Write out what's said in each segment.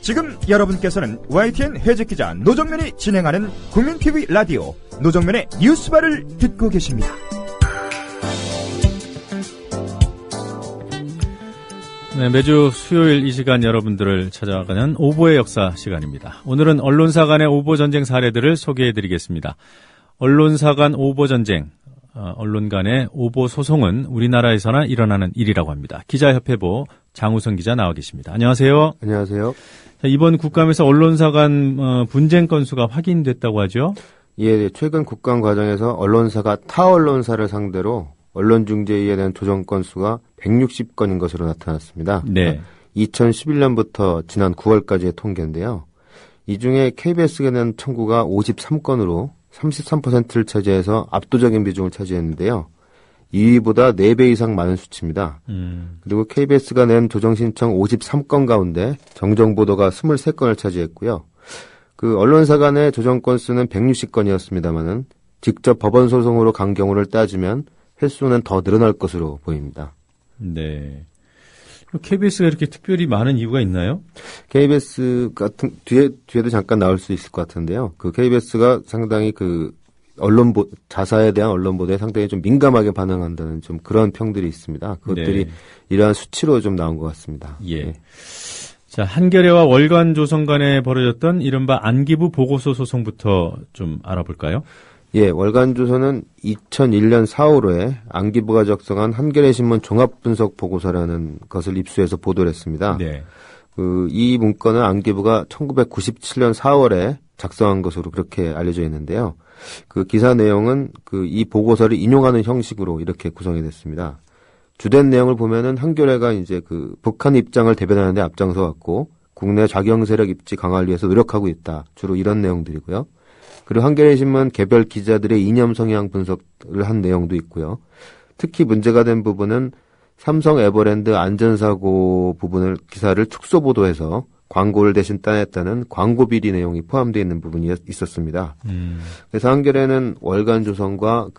지금 여러분께서는 YTN 해직기자 노정면이 진행하는 국민TV 라디오 노정면의 뉴스바를 듣고 계십니다. 네, 매주 수요일 이 시간 여러분들을 찾아가는 오보의 역사 시간입니다. 오늘은 언론사 간의 오보전쟁 사례들을 소개해드리겠습니다. 언론사 간 오보전쟁, 언론 간의 오보소송은 우리나라에서나 일어나는 일이라고 합니다. 기자협회보 장우성 기자 나와 계십니다. 안녕하세요. 안녕하세요. 자, 이번 국감에서 언론사 간 분쟁 건수가 확인됐다고 하죠? 예, 최근 국감 과정에서 언론사가 타 언론사를 상대로 언론중재위에 대한 조정 건수가 160건인 것으로 나타났습니다. 네. 2011년부터 지난 9월까지의 통계인데요. 이 중에 KBS가 낸 청구가 53건으로 33%를 차지해서 압도적인 비중을 차지했는데요. 2위보다 4배 이상 많은 수치입니다. 그리고 KBS가 낸 조정 신청 53건 가운데 정정 보도가 23건을 차지했고요. 그 언론사 간의 조정 건수는 160건이었습니다만은 직접 법원 소송으로 간 경우를 따지면 횟수는 더 늘어날 것으로 보입니다. 네. KBS가 이렇게 특별히 많은 이유가 있나요? KBS 같은 뒤에도 잠깐 나올 수 있을 것 같은데요. 그 KBS가 상당히 그 자사에 대한 언론 보도에 상당히 좀 민감하게 반응한다는 좀 그런 평들이 있습니다. 그것들이 네. 이러한 수치로 좀 나온 것 같습니다. 예. 네. 자, 한겨레와 월간조선 간에 벌어졌던 이른바 안기부 보고서 소송부터 좀 알아볼까요? 예, 월간조선은 2001년 4월호에 안기부가 작성한 한겨레신문 종합분석 보고서라는 것을 입수해서 보도를 했습니다. 네. 이 문건은 안기부가 1997년 4월에 작성한 것으로 그렇게 알려져 있는데요. 그 기사 내용은 이 보고서를 인용하는 형식으로 이렇게 구성이 됐습니다. 주된 내용을 보면은 한겨레가 이제 북한 입장을 대변하는데 앞장서 왔고 국내 좌경 세력 입지 강화를 위해서 노력하고 있다. 주로 이런 내용들이고요. 그리고 한겨레신문 개별 기자들의 이념 성향 분석을 한 내용도 있고요. 특히 문제가 된 부분은 삼성 에버랜드 안전사고 부분을 기사를 축소 보도해서 광고를 대신 따냈다는 광고 비리 내용이 포함되어 있는 부분이 있었습니다. 그래서 한겨레는 월간조선과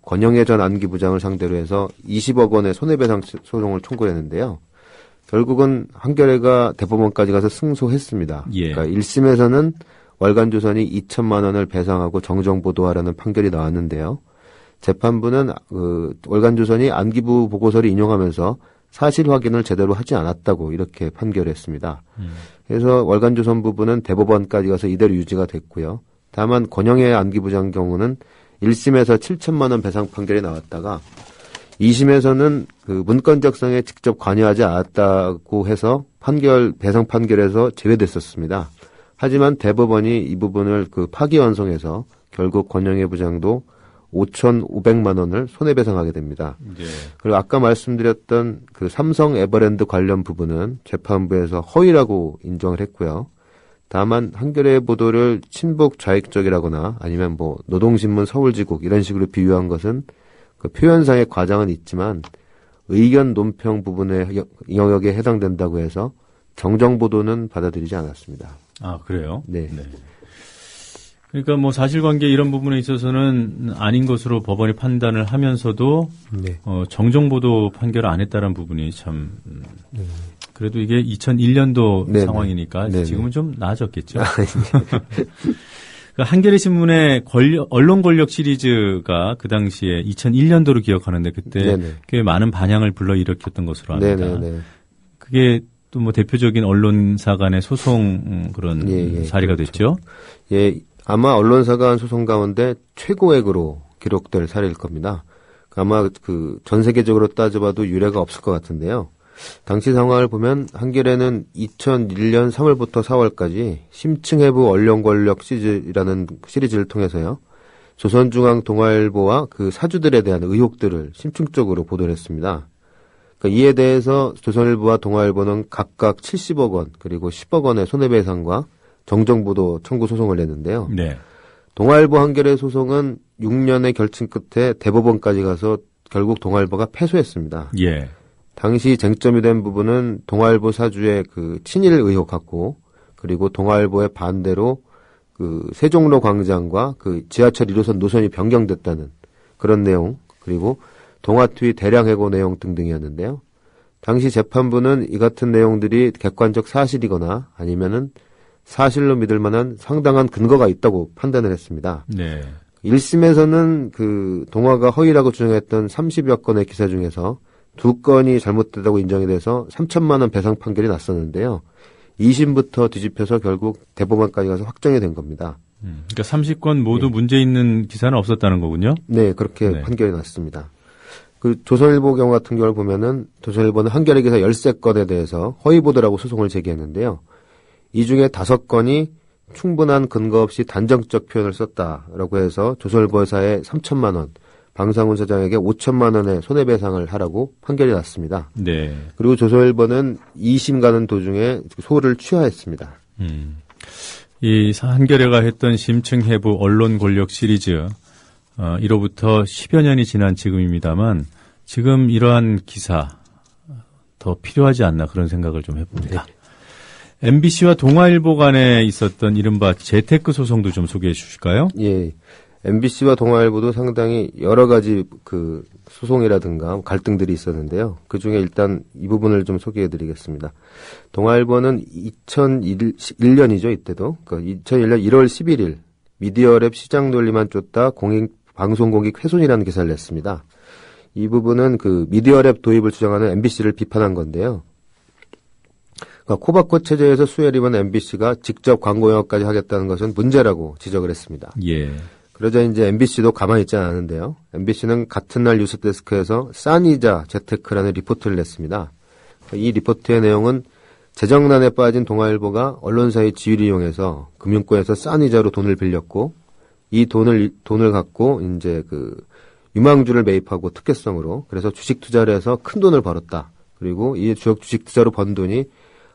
권영애 전 안기부장을 상대로 해서 20억 원의 손해배상 소송을 청구했는데요. 결국은 한겨레가 대법원까지 가서 승소했습니다. 예. 그러니까 1심에서는 월간조선이 2천만 원을 배상하고 정정 보도하라는 판결이 나왔는데요. 재판부는 월간조선이 안기부 보고서를 인용하면서 사실 확인을 제대로 하지 않았다고 이렇게 판결했습니다. 그래서 월간조선 부분은 대법원까지 가서 이대로 유지가 됐고요. 다만 권영애 안기부장 경우는 1심에서 7천만 원 배상 판결이 나왔다가 2심에서는 문건 작성에 직접 관여하지 않았다고 해서 배상 판결에서 제외됐었습니다. 하지만 대법원이 이 부분을 파기환송해서 결국 권영애 부장도 5,500만 원을 손해배상하게 됩니다. 예. 그리고 아까 말씀드렸던 삼성 에버랜드 관련 부분은 재판부에서 허위라고 인정을 했고요. 다만 한겨레 보도를 친북 좌익적이라거나 아니면 노동신문 서울지국 이런 식으로 비유한 것은 표현상의 과장은 있지만 의견 논평 부분의 영역에 해당된다고 해서 정정 보도는 받아들이지 않았습니다. 아, 그래요? 네. 네. 그러니까 사실관계 이런 부분에 있어서는 아닌 것으로 법원이 판단을 하면서도 네. 정정보도 판결을 안 했다는 부분이 참 그래도 이게 2001년도 네네. 상황이니까 네네. 지금은 좀 나아졌겠죠. 한겨레 신문의 언론 권력 시리즈가 그 당시에 2001년도로 기억하는데 그때 네네. 꽤 많은 반향을 불러일으켰던 것으로 압니다. 네네네. 그게 또 대표적인 언론사 간의 소송 그런 사례가 됐죠. 예, 아마 언론사가 한 소송 가운데 최고액으로 기록될 사례일 겁니다. 아마 전 세계적으로 따져봐도 유례가 없을 것 같은데요. 당시 상황을 보면 한겨레는 2001년 3월부터 4월까지 심층해부 언론 권력 시리즈라는 시리즈를 통해서요. 조선중앙 동아일보와 사주들에 대한 의혹들을 심층적으로 보도를 했습니다. 이에 대해서 조선일보와 동아일보는 각각 70억 원 그리고 10억 원의 손해배상과 정정보도 청구 소송을 냈는데요. 네. 동아일보 한겨레 소송은 6년의 결심 끝에 대법원까지 가서 결국 동아일보가 패소했습니다. 예. 당시 쟁점이 된 부분은 동아일보 사주의 친일 의혹 갖고 그리고 동아일보의 반대로 세종로 광장과 지하철 1호선 노선이 변경됐다는 그런 내용 그리고 동아투위 대량 해고 내용 등등이었는데요. 당시 재판부는 이 같은 내용들이 객관적 사실이거나 아니면은 사실로 믿을 만한 상당한 근거가 있다고 판단을 했습니다. 네. 1심에서는 그 동화가 허위라고 주장했던 30여 건의 기사 중에서 2건이 잘못됐다고 인정이 돼서 3천만 원 배상 판결이 났었는데요. 2심부터 뒤집혀서 결국 대법원까지 가서 확정이 된 겁니다. 그러니까 30건 모두 문제 있는 기사는 없었다는 거군요. 네, 그렇게 판결이 났습니다. 그 조선일보 경우 같은 경우를 보면은 조선일보는 한겨레 기사 13건에 대해서 허위 보도라고 소송을 제기했는데요. 이 중에 5건이 충분한 근거 없이 단정적 표현을 썼다라고 해서 조선일보사에 3천만 원, 방상훈 사장에게 5천만 원의 손해배상을 하라고 판결이 났습니다. 네. 그리고 조선일보는 2심 가는 도중에 소를 취하했습니다. 이 한겨레가 했던 심층해부 언론 권력 시리즈 1호부터 10여 년이 지난 지금입니다만 지금 이러한 기사 더 필요하지 않나 그런 생각을 좀 해봅니다. 네. MBC와 동아일보 간에 있었던 이른바 재테크 소송도 좀 소개해 주실까요? 예. MBC와 동아일보도 상당히 여러 가지 그 소송이라든가 갈등들이 있었는데요. 그 중에 일단 이 부분을 좀 소개해 드리겠습니다. 동아일보는 2001년이죠, 이때도. 그러니까 2001년 1월 11일 미디어랩 시장 논리만 쫓다 방송공익 훼손이라는 기사를 냈습니다. 이 부분은 그 미디어랩 도입을 주장하는 MBC를 비판한 건데요. 그러니까 코바코 체제에서 수혜를 입은 MBC가 직접 광고 영업까지 하겠다는 것은 문제라고 지적을 했습니다. 예. 그러자 이제 MBC도 가만히 있지 않았는데요. MBC는 같은 날 뉴스데스크에서 싸니자 재테크라는 리포트를 냈습니다. 이 리포트의 내용은 재정난에 빠진 동아일보가 언론사의 지위를 이용해서 금융권에서 싸니자로 돈을 빌렸고 이 돈을 갖고 이제 그 유망주를 매입하고 특혜성으로 그래서 주식 투자를 해서 큰 돈을 벌었다. 그리고 이 주식 투자로 번 돈이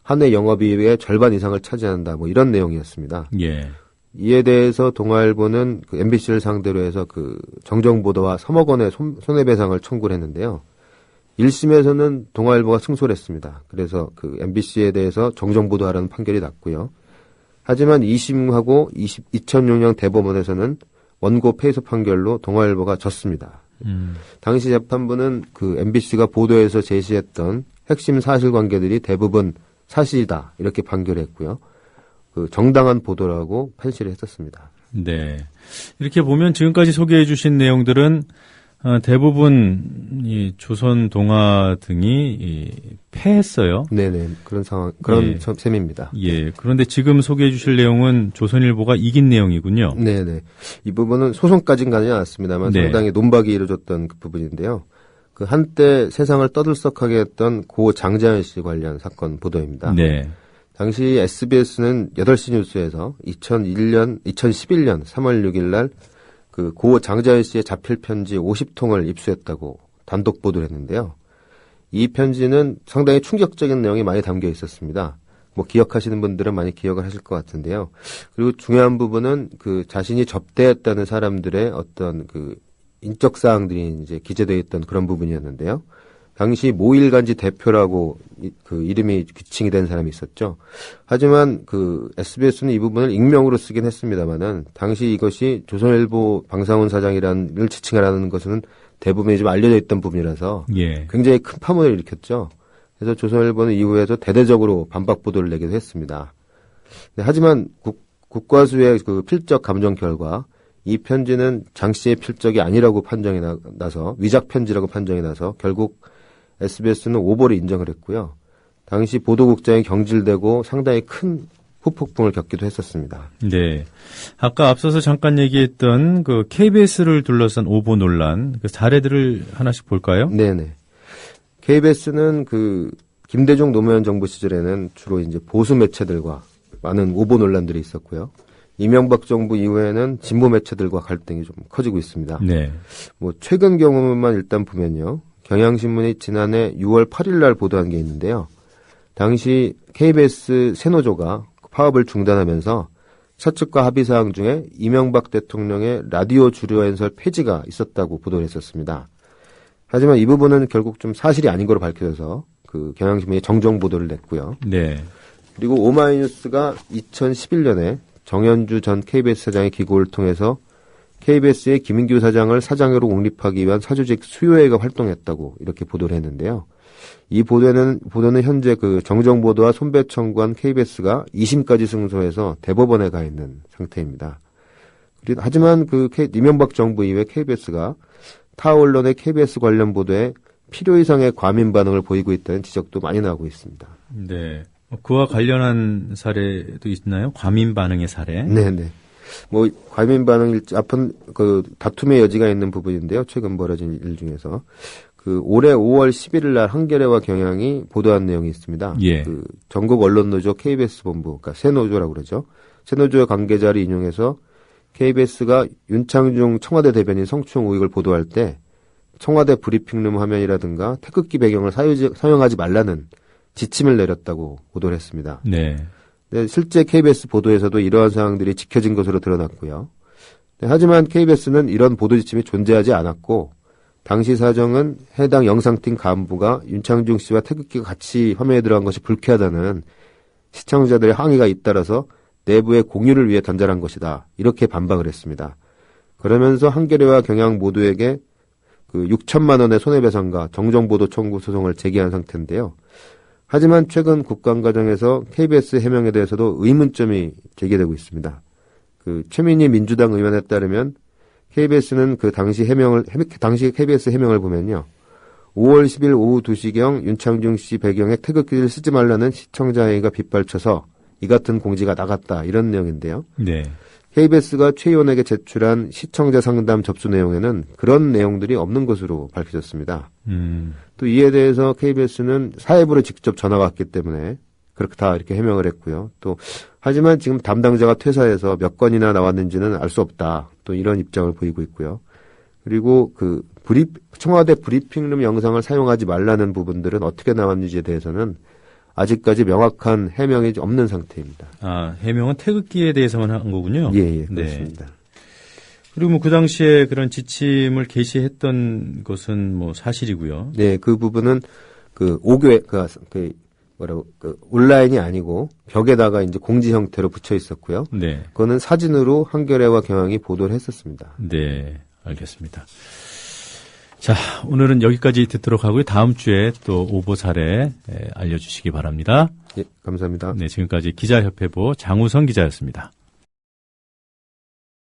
한 해 영업이익의 절반 이상을 차지한다. 뭐 이런 내용이었습니다. 예. 이에 대해서 동아일보는 그 MBC를 상대로 해서 그 정정보도와 3억 원의 손해배상을 청구를 했는데요. 1심에서는 동아일보가 승소를 했습니다. 그래서 그 MBC에 대해서 정정보도하라는 판결이 났고요. 하지만 2심하고 2006년 대법원에서는 원고 패소 판결로 동아일보가 졌습니다. 당시 재판부는 그 MBC가 보도에서 제시했던 핵심 사실관계들이 대부분 사실이다 이렇게 판결했고요. 그 정당한 보도라고 판시를 했었습니다. 네. 이렇게 보면 지금까지 소개해 주신 내용들은 대부분 이 조선 동아 등이 패했어요. 네네. 그런 상황, 그런 셈입니다. 예. 그런데 지금 소개해 주실 내용은 조선일보가 이긴 내용이군요. 네네. 이 부분은 소송까지는 가지 않았습니다만 네. 상당히 논박이 이루어졌던 그 부분인데요. 그 한때 세상을 떠들썩하게 했던 고 장자연 씨 관련 사건 보도입니다. 네. 당시 SBS는 8시 뉴스에서 2011년 3월 6일 날 그 고 장자연 씨의 자필 편지 50통을 입수했다고 단독 보도를 했는데요. 이 편지는 상당히 충격적인 내용이 많이 담겨 있었습니다. 뭐 기억하시는 분들은 많이 기억을 하실 것 같은데요. 그리고 중요한 부분은 그 자신이 접대했다는 사람들의 어떤 그 인적 사항들이 이제 기재되어 있던 그런 부분이었는데요. 당시 모일간지 대표라고 그 이름이 귀칭이 된 사람이 있었죠. 하지만 그 SBS는 이 부분을 익명으로 쓰긴 했습니다만은 당시 이것이 조선일보 방상훈 사장이라는 지칭하라는 것은 대부분이 좀 알려져 있던 부분이라서 예. 굉장히 큰 파문을 일으켰죠. 그래서 조선일보는 이후에도 대대적으로 반박 보도를 내기도 했습니다. 네, 하지만 국과수의 그 필적 감정 결과 이 편지는 장 씨의 필적이 아니라고 판정이 나서 위작 편지라고 판정이 나서 결국 SBS는 오보를 인정을 했고요. 당시 보도국장이 경질되고 상당히 큰 후폭풍을 겪기도 했었습니다. 네. 아까 앞서서 잠깐 얘기했던 그 KBS를 둘러싼 오보 논란, 그 사례들을 하나씩 볼까요? 네네. KBS는 그 김대중 노무현 정부 시절에는 주로 이제 보수 매체들과 많은 오보 논란들이 있었고요. 이명박 정부 이후에는 진보 매체들과 갈등이 좀 커지고 있습니다. 네. 뭐 최근 경우만 일단 보면요. 경향신문이 지난해 6월 8일 날 보도한 게 있는데요. 당시 KBS 세노조가 파업을 중단하면서 사측과 합의사항 중에 이명박 대통령의 라디오 주요 연설 폐지가 있었다고 보도를 했었습니다. 하지만 이 부분은 결국 좀 사실이 아닌 걸로 밝혀져서 그 경향신문이 정정 보도를 냈고요. 네. 그리고 오마이뉴스가 2011년에 정현주 전 KBS 사장의 기고를 통해서 KBS의 김인규 사장을 사장으로 옹립하기 위한 사조직 수요회가 활동했다고 이렇게 보도를 했는데요. 이 보도는 현재 그 정정보도와 손배 청구한 KBS가 2심까지 승소해서 대법원에 가 있는 상태입니다. 하지만 이명박 정부 이후에 KBS가 타 언론의 KBS 관련 보도에 필요 이상의 과민 반응을 보이고 있다는 지적도 많이 나오고 있습니다. 네. 그와 관련한 사례도 있나요? 과민 반응의 사례? 네네. 과민 반응 앞은 다툼의 여지가 있는 부분인데요. 최근 벌어진 일 중에서. 올해 5월 11일 날 한겨레와 경향이 보도한 내용이 있습니다. 예. 전국 언론노조 KBS 본부, 그러니까 새노조라고 그러죠. 새노조 관계자를 인용해서 KBS가 윤창중 청와대 대변인 성추행 의혹을 보도할 때 청와대 브리핑룸 화면이라든가 태극기 배경을 사용하지 말라는 지침을 내렸다고 보도를 했습니다. 네. 네, 실제 KBS 보도에서도 이러한 사항들이 지켜진 것으로 드러났고요. 네, 하지만 KBS는 이런 보도 지침이 존재하지 않았고 당시 사정은 해당 영상팀 간부가 윤창중 씨와 태극기가 같이 화면에 들어간 것이 불쾌하다는 시청자들의 항의가 잇따라서 내부의 공유를 위해 단절한 것이다. 이렇게 반박을 했습니다. 그러면서 한겨레와 경향 모두에게 6천만 원의 손해배상과 정정보도 청구 소송을 제기한 상태인데요. 하지만 최근 국감 과정에서 KBS 해명에 대해서도 의문점이 제기되고 있습니다. 최민희 민주당 의원에 따르면 KBS는 당시 KBS 해명을 보면요. 5월 10일 오후 2시경 윤창중 씨 배경에 태극기를 쓰지 말라는 시청자 회의가 빗발쳐서 이 같은 공지가 나갔다. 이런 내용인데요. 네. KBS가 최 의원에게 제출한 시청자 상담 접수 내용에는 그런 내용들이 없는 것으로 밝혀졌습니다. 또 이에 대해서 KBS는 사회부로 직접 전화가 왔기 때문에 그렇게 다 이렇게 해명을 했고요. 또 하지만 지금 담당자가 퇴사해서 몇 건이나 나왔는지는 알 수 없다. 또 이런 입장을 보이고 있고요. 그리고 청와대 브리핑룸 영상을 사용하지 말라는 부분들은 어떻게 나왔는지에 대해서는 아직까지 명확한 해명이 없는 상태입니다. 아, 해명은 태극기에 대해서만 한 거군요. 예, 그렇습니다. 네. 그리고 그 당시에 그런 지침을 게시했던 것은 사실이고요. 네, 그 부분은 온라인이 아니고 벽에다가 이제 공지 형태로 붙여 있었고요. 네. 그거는 사진으로 한겨레와 경향이 보도를 했었습니다. 네, 알겠습니다. 자, 오늘은 여기까지 듣도록 하고요. 다음 주에 또 오보 사례 알려주시기 바랍니다. 예, 감사합니다. 네, 지금까지 기자협회보 장우성 기자였습니다.